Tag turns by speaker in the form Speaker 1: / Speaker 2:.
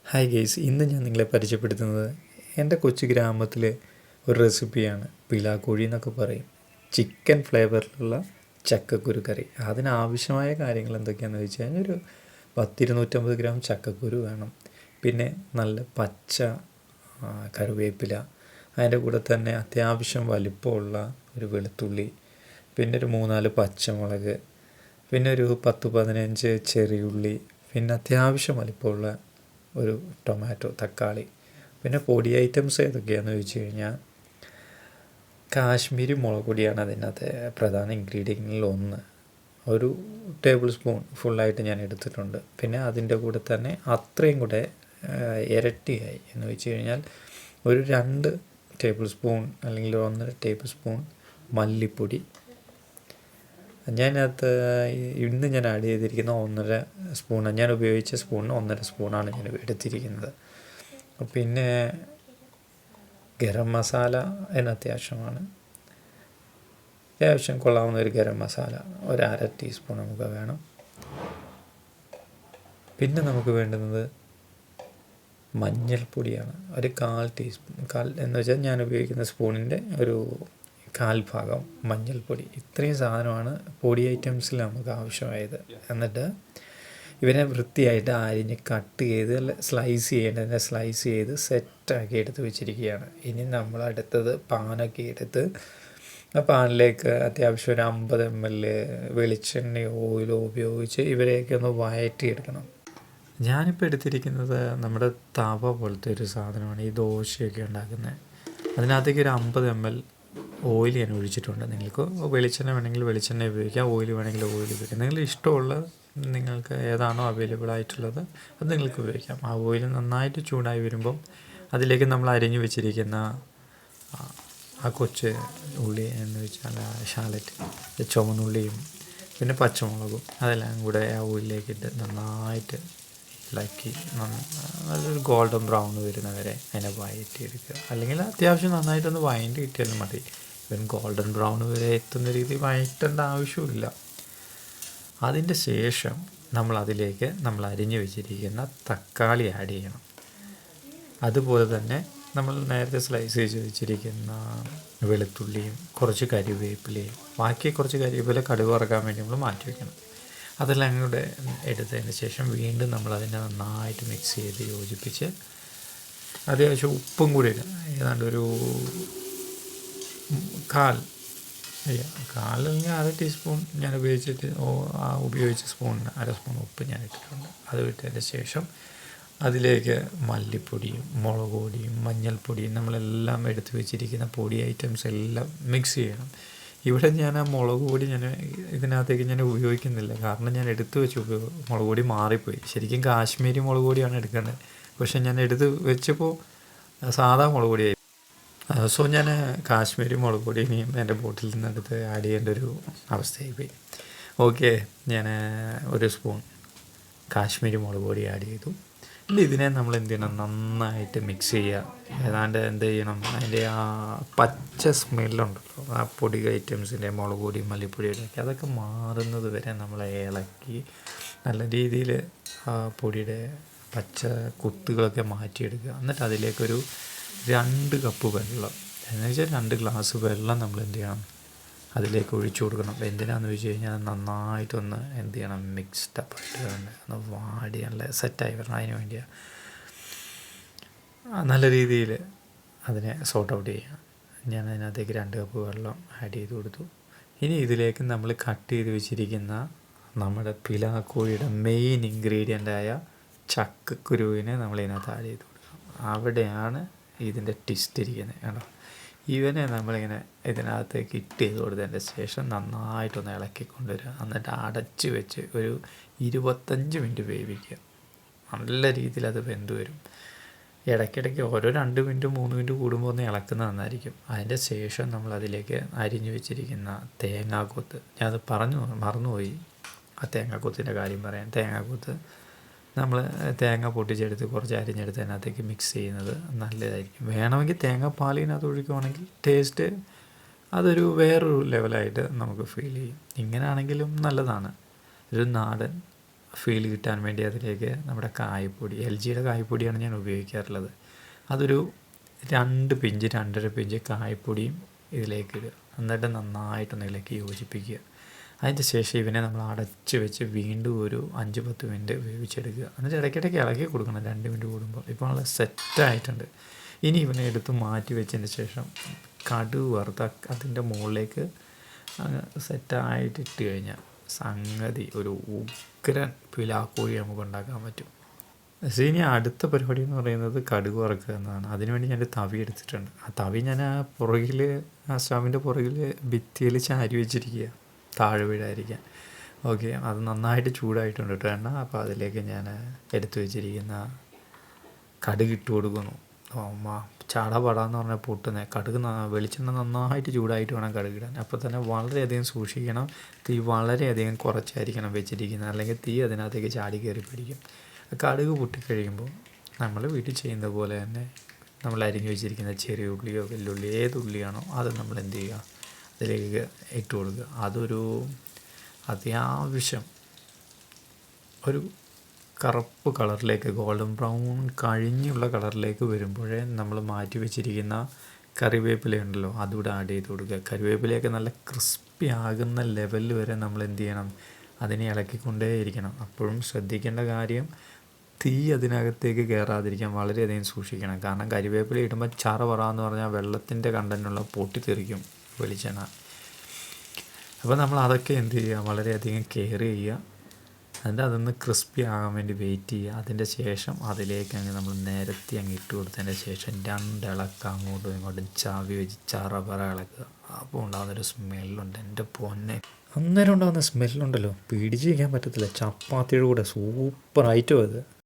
Speaker 1: Hi guys, ഇന്ന് ഞാൻ നിങ്ങളെ പരിചയപ്പെടുത്തുന്നത് എൻ്റെ കൊച്ചു ഗ്രാമത്തിലെ ഒരു റെസിപ്പിയാണ്. പിലാക്കോഴി എന്നൊക്കെ പറയും. ചിക്കൻ ഫ്ലേവറിലുള്ള ചക്കക്കുരു കറി. അതിനാവശ്യമായ കാര്യങ്ങൾ എന്തൊക്കെയാണെന്ന് വെച്ച് കഴിഞ്ഞാൽ ഒരു 250 ഗ്രാം ചക്കക്കുരു വേണം. പിന്നെ നല്ല പച്ച കറിവേപ്പില, അതിൻ്റെ കൂടെ തന്നെ അത്യാവശ്യം വലിപ്പമുള്ള ഒരു വെളുത്തുള്ളി, പിന്നെ ഒരു 3-4 പച്ചമുളക്, പിന്നെ ഒരു 10-15 ചെറിയുള്ളി, പിന്നെ അത്യാവശ്യം വലിപ്പമുള്ള ഒരു ടൊമാറ്റോ, തക്കാളി. പിന്നെ പൊടി ഐറ്റംസ് ഏതൊക്കെയാണെന്ന് ചോദിച്ചു കഴിഞ്ഞാൽ കാശ്മീരി മുളക് പൊടിയാണ് അതിനകത്ത് പ്രധാന ഇൻഗ്രീഡിയൻറ്റിൽ ഒന്ന്. ഒരു ടേബിൾ സ്പൂൺ ഫുള്ളായിട്ട് ഞാൻ എടുത്തിട്ടുണ്ട്. പിന്നെ അതിൻ്റെ കൂടെ തന്നെ അത്രയും കൂടെ ഇരട്ടിയായി എന്ന് വെച്ച് കഴിഞ്ഞാൽ ഒരു 2 ടേബിൾ സ്പൂൺ അല്ലെങ്കിൽ 1.5 ടേബിൾ സ്പൂൺ മല്ലിപ്പൊടി. ഞാനകത്ത് ഇന്ന് ഞാൻ ആഡ് ചെയ്തിരിക്കുന്ന 1.5 സ്പൂൺ, ഞാൻ ഉപയോഗിച്ച സ്പൂണിന് 1.5 സ്പൂണാണ് ഞാൻ എടുത്തിരിക്കുന്നത്. പിന്നെ ഗരം മസാല അത്യാവശ്യമാണ്. അത്യാവശ്യം കൊള്ളാവുന്ന ഒരു ഗരം മസാല ഒരു 1/2 ടീസ്പൂൺ നമുക്ക് വേണം. പിന്നെ നമുക്ക് വേണ്ടുന്നത് മഞ്ഞൾപ്പൊടിയാണ്. ഒരു 1/4 ടീസ്പൂൺ, എന്ന് വെച്ചാൽ ഞാൻ ഉപയോഗിക്കുന്ന സ്പൂണിൻ്റെ ഒരു 1/4 ഭാഗം മഞ്ഞൾപ്പൊടി. ഇത്രയും സാധനമാണ് പൊടി ഐറ്റംസിൽ നമുക്ക് ആവശ്യമായത്. എന്നിട്ട് ഇവനെ വൃത്തിയായിട്ട് അരിഞ്ഞ് കട്ട് ചെയ്ത് സ്ലൈസ് ചെയ്ത് സെറ്റാക്കി എടുത്ത് വെച്ചിരിക്കുകയാണ്. ഇനി നമ്മൾ അടുത്തത് പാനൊക്കെ എടുത്ത് ആ പാനിലേക്ക് അത്യാവശ്യം ഒരു 50 ml വെളിച്ചെണ്ണയോ ഓയിലോ ഉപയോഗിച്ച് ഇവരെയൊക്കെ ഒന്ന് വഴറ്റിയെടുക്കണം. ഞാനിപ്പോൾ എടുത്തിരിക്കുന്നത് നമ്മുടെ തവ പോലത്തെ ഒരു സാധനമാണ്, ഈ ദോശയൊക്കെ ഉണ്ടാക്കുന്നത്. അതിനകത്തേക്ക് ഒരു 50 ml ഓയിൽ ഞാൻ ഒഴിച്ചിട്ടുണ്ട്. നിങ്ങൾക്ക് വെളിച്ചെണ്ണ വേണമെങ്കിൽ വെളിച്ചെണ്ണ ഉപയോഗിക്കാം, ഓയിൽ വേണമെങ്കിൽ ഓയിൽ ഉപയോഗിക്കാം. നിങ്ങൾ ഇഷ്ടമുള്ള, നിങ്ങൾക്ക് ഏതാണോ അവൈലബിൾ ആയിട്ടുള്ളത് അത് നിങ്ങൾക്ക് ഉപയോഗിക്കാം. ആ ഓയിൽ നന്നായിട്ട് ചൂടായി വരുമ്പം അതിലേക്ക് നമ്മൾ അരിഞ്ഞു വെച്ചിരിക്കുന്ന ആ കൊച്ച് ഉള്ളി എന്ന് വെച്ചാൽ ഷാലറ്റ്, ചുവന്നുള്ളിയും പിന്നെ പച്ചമുളകും അതെല്ലാം കൂടെ ആ ഓയിലിലേക്ക് ഇട്ട് നന്നായിട്ട് ഇളക്കി നല്ലൊരു ഗോൾഡൻ ബ്രൗൺ വരുന്നവരെ അതിനെ വഴറ്റിയെടുക്കുക. അല്ലെങ്കിൽ അത്യാവശ്യം നന്നായിട്ടൊന്ന് വഴറ്റി കിട്ടിയാലും മതി. ഇവൻ ഗോൾഡൻ ബ്രൗൺ വരെ എത്തുന്ന രീതിയിൽ വഴറ്റേണ്ട ആവശ്യമില്ല. അതിൻ്റെ ശേഷം അതിലേക്ക് നമ്മൾ അരിഞ്ഞു വെച്ചിരിക്കുന്ന തക്കാളി ആഡ് ചെയ്യണം. അതുപോലെ തന്നെ നമ്മൾ നേരത്തെ സ്ലൈസ് ചെയ്ത് വെച്ചിരിക്കുന്ന വെളുത്തുള്ളിയും കുറച്ച് കരിവേപ്പിലയും, ബാക്കി കുറച്ച് കരിവേപ്പില കടുക് വറക്കാൻ വേണ്ടി നമ്മൾ മാറ്റി വയ്ക്കണം. അതെല്ലാം കൂടെ എടുത്തതിന് ശേഷം വീണ്ടും നമ്മളതിനെ നന്നായിട്ട് മിക്സ് ചെയ്ത് യോജിപ്പിച്ച് അത്യാവശ്യം ഉപ്പും കൂടി ഇടുക. ഏതാണ്ട് ഒരു അല്ലെങ്കിൽ 1/2 ടീസ്പൂൺ ഞാൻ ഉപയോഗിച്ച സ്പൂണിന് 1/2 സ്പൂൺ ഉപ്പ് ഞാൻ ഇട്ടിട്ടുണ്ട്. അത് ഇട്ടതിന് ശേഷം അതിലേക്ക് മല്ലിപ്പൊടിയും മുളക് പൊടിയും മഞ്ഞൾപ്പൊടിയും നമ്മളെല്ലാം എടുത്ത് വെച്ചിരിക്കുന്ന പൊടി ഐറ്റംസ് എല്ലാം മിക്സ് ചെയ്യണം. ഇവിടെ ഞാൻ ആ മുളക് പൊടി ഇതിനകത്തേക്ക് ഞാൻ ഉപയോഗിക്കുന്നില്ല. കാരണം ഞാൻ എടുത്ത് വെച്ച് മുളക് പൊടി മാറിപ്പോയി. ശരിക്കും കാശ്മീരി മുളക് പൊടിയാണ് എടുക്കേണ്ടത്. പക്ഷേ ഞാൻ എടുത്ത് വെച്ചപ്പോൾ സാധാ മുളക് പൊടിയായി. സോ ഞാൻ കാശ്മീരി മുളക് പൊടി ഇനിയും എൻ്റെ ബോട്ടിൽ നിന്നെടുത്ത് ആഡ് ചെയ്യേണ്ട ഒരു അവസ്ഥയായി പോയി. ഓക്കെ, ഞാൻ 1 സ്പൂൺ കാശ്മീരി മുളക് പൊടി ആഡ് ചെയ്തു. ഇതിനെ നമ്മൾ എന്ത് ചെയ്യണം, നന്നായിട്ട് മിക്സ് ചെയ്യുക. ഏതാണ്ട് എന്ത് ചെയ്യണം, അതിൻ്റെ ആ പച്ച സ്മെല്ലുണ്ടല്ലോ, ആ പൊടി ഐറ്റംസിൻ്റെ മുളക് പൊടി മല്ലിപ്പൊടിയുടെ ഒക്കെ, അതൊക്കെ മാറുന്നത് വരെ നമ്മൾ ഇളക്കി നല്ല രീതിയിൽ ആ പൊടിയുടെ പച്ച കുത്തുകളൊക്കെ മാറ്റിയെടുക്കുക. എന്നിട്ട് അതിലേക്കൊരു 2 കപ്പ് വെള്ളം, എന്ന് വെച്ചാൽ 2 ഗ്ലാസ് വെള്ളം നമ്മൾ എന്ത് ചെയ്യണം, അതിലേക്ക് ഒഴിച്ചു കൊടുക്കണം. എന്തിനാണെന്ന് വെച്ച് കഴിഞ്ഞാൽ നന്നായിട്ടൊന്ന് എന്ത് ചെയ്യണം, മിക്സ്ഡ് അപ്പായിട്ട് ഒന്ന് വാടി നല്ല സെറ്റായി വരണം. അതിന് വേണ്ടിയാണ് നല്ല രീതിയിൽ അതിനെ സോർട്ട് ഔട്ട് ചെയ്യുക. ഞാൻ അതിനകത്തേക്ക് 2 കപ്പ് വെള്ളം ആഡ് ചെയ്ത് കൊടുത്തു. ഇനി ഇതിലേക്ക് നമ്മൾ കട്ട് ചെയ്ത് വെച്ചിരിക്കുന്ന നമ്മുടെ പിലാക്കോഴിയുടെ മെയിൻ ഇൻഗ്രീഡിയൻ്റായ ചക്കക്കുരുവിനെ നമ്മളിതിനകത്ത് ആഡ് ചെയ്ത് കൊടുക്കണം. അവിടെയാണ് ഇതിൻ്റെ ട്വിസ്റ്റ് ഇരിക്കുന്നത്. കേട്ടോ, ഇവനെ നമ്മളിങ്ങനെ ഇതിനകത്തേക്ക് ചെയ്ത് കൊടുത്തതിൻ്റെ ശേഷം നന്നായിട്ടൊന്ന് ഇളക്കിക്കൊണ്ടുവരിക. എന്നിട്ട് അടച്ച് വെച്ച് ഒരു 25 മിനിറ്റ് വേവിക്കുക. നല്ല രീതിയിൽ അത് വെന്ത് വരും. ഇടയ്ക്കിടയ്ക്ക് ഓരോ 2 മിനിറ്റ് 3 മിനിറ്റ് കൂടുമ്പോൾ ഒന്ന് ഇളക്കുന്നത് നന്നായിരിക്കും. അതിൻ്റെ ശേഷം നമ്മളതിലേക്ക് അരിഞ്ഞു വെച്ചിരിക്കുന്ന തേങ്ങാക്കൊത്ത്, ഞാനത് മറന്നുപോയി ആ തേങ്ങാക്കൊത്തിൻ്റെ കാര്യം പറയാൻ. തേങ്ങാക്കൊത്ത് നമ്മൾ തേങ്ങ പൊട്ടിച്ചെടുത്ത് കുറച്ച് അരിഞ്ഞെടുത്ത് അതിനകത്തേക്ക് മിക്സ് ചെയ്യുന്നത് നല്ലതായിരിക്കും. വേണമെങ്കിൽ തേങ്ങാപ്പാലിനകത്ത് ഒഴിക്കുകയാണെങ്കിൽ ടേസ്റ്റ് അതൊരു വേറൊരു ലെവലായിട്ട് നമുക്ക് ഫീൽ ചെയ്യും. ഇങ്ങനെയാണെങ്കിലും നല്ലതാണ്. ഒരു നാടൻ ഫീൽ കിട്ടാൻ വേണ്ടി അതിലേക്ക് നമ്മുടെ കായപ്പൊടി, LGയുടെ കായപ്പൊടിയാണ് ഞാൻ ഉപയോഗിക്കാറുള്ളത്. അതൊരു 2 പിഞ്ച് 2.5 പിഞ്ച് കായപ്പൊടിയും ഇതിലേക്ക് ഇടുക. എന്നിട്ട് നന്നായിട്ടൊന്ന് ഇളക്കി യോജിപ്പിക്കുക. അതിൻ്റെ ശേഷം ഇവനെ നമ്മൾ അടച്ച് വെച്ച് വീണ്ടും ഒരു 5-10 മിനിറ്റ് വേവിച്ചെടുക്കുക. എന്നിട്ട് ഇടയ്ക്കിടയ്ക്ക് ഇളക്കി കൊടുക്കണം 2 മിനിറ്റ് കൂടുമ്പോൾ. ഇപ്പോൾ നല്ല സെറ്റായിട്ടുണ്ട്. ഇനി ഇവനെ എടുത്ത് മാറ്റി വെച്ചതിന് ശേഷം കടുക് വറുത്ത അതിൻ്റെ മുകളിലേക്ക് സെറ്റായിട്ട് ഇട്ട് കഴിഞ്ഞാൽ സംഗതി ഒരു ഉഗ്രൻ പിലാക്കോഴി നമുക്ക് ഉണ്ടാക്കാൻ പറ്റും. ഇനി അടുത്ത പരിപാടി എന്ന് പറയുന്നത് കടുക് വറുക്കുക എന്നതാണ്. അതിനുവേണ്ടി ഞാനൊരു തവി എടുത്തിട്ടുണ്ട്. ആ തവി ഞാൻ പുറകിൽ സ്റ്റവിൻ്റെ പുറകിൽ ഭിത്തിയിൽ ചാരി വെച്ചിരിക്കുക, താഴെ വീഴാതിരിക്കാൻ. ഓക്കെ, അത് നന്നായിട്ട് ചൂടായിട്ടുണ്ട് കേട്ടോ എണ്ണ. അപ്പോൾ അതിലേക്ക് ഞാൻ എടുത്തു വെച്ചിരിക്കുന്ന കടുക് ഇട്ട് കൊടുക്കുന്നു. ചാടപടാന്ന് പറഞ്ഞാൽ പൊട്ടുന്നത്. കടുക് വെളിച്ചെണ്ണ നന്നായിട്ട് ചൂടായിട്ട് വേണം കടുകിടാൻ. അപ്പോൾ തന്നെ വളരെയധികം സൂക്ഷിക്കണം. തീ വളരെയധികം കുറച്ചായിരിക്കണം വെച്ചിരിക്കുന്നത്, അല്ലെങ്കിൽ തീ അതിനകത്തേക്ക് ചാടി കയറി പിടിക്കും. കടുക് പൊട്ടിക്കഴിയുമ്പോൾ നമ്മൾ വീട്ടിൽ ചെയ്യുന്ന പോലെ തന്നെ നമ്മൾ അരിഞ്ഞു വെച്ചിരിക്കുന്ന ചെറിയ ഉള്ളിയോ വെല്ലുള്ളി ഏത് ഉള്ളിയാണോ അത് നമ്മൾ എന്ത് ചെയ്യുക, അതിലേക്ക് ഇട്ട് കൊടുക്കുക. അതൊരു അത്യാവശ്യം ഒരു കറുപ്പ് കളറിലേക്ക്, ഗോൾഡൻ ബ്രൗൺ കഴിഞ്ഞുള്ള കളറിലേക്ക് വരുമ്പോഴേ നമ്മൾ മാറ്റി വെച്ചിരിക്കുന്ന കറിവേപ്പിലയുണ്ടല്ലോ അതുകൂടെ ആഡ് ചെയ്ത് കൊടുക്കുക. കറിവേപ്പിലയൊക്കെ നല്ല ക്രിസ്പി ആകുന്ന ലെവലിൽ വരെ നമ്മൾ എന്ത് ചെയ്യണം, അതിനെ ഇളക്കിക്കൊണ്ടേ ഇരിക്കണം. അപ്പോഴും ശ്രദ്ധിക്കേണ്ട കാര്യം തീ അതിനകത്തേക്ക് കയറാതിരിക്കാൻ വളരെയധികം സൂക്ഷിക്കണം. കാരണം കരിവേപ്പില ഇടുമ്പോൾ ചറ എന്ന് പറഞ്ഞാൽ വെള്ളത്തിൻ്റെ കണ്ടന്റുള്ള പൊട്ടിത്തെറിക്കും വെളിച്ചെണ്ണ. അപ്പോൾ നമ്മൾ അതൊക്കെ എന്ത് ചെയ്യുക, വളരെയധികം കെയർ ചെയ്യുക. എന്നിട്ട് അതൊന്ന് ക്രിസ്പി ആകാൻ വേണ്ടി വെയിറ്റ് ചെയ്യുക. അതിൻ്റെ ശേഷം അതിലേക്ക് നമ്മൾ നേരത്തെ ഇട്ട് കൊടുത്തതിൻ്റെ ശേഷം 2 ഇളക്കം അങ്ങോട്ടും ഇങ്ങോട്ടും ചാവി വെച്ച് ചറ ഇളക്കുക. അപ്പോൾ ഉണ്ടാകുന്നൊരു സ്മെല്ലുണ്ട്, എൻ്റെ പൊന്നെ. അന്നേരം ഉണ്ടാകുന്ന സ്മെല്ലുണ്ടല്ലോ പിടിച്ച് വയ്ക്കാൻ പറ്റത്തില്ല. ചപ്പാത്തിയുടെ കൂടെ സൂപ്പർ ഐറ്റം അത്.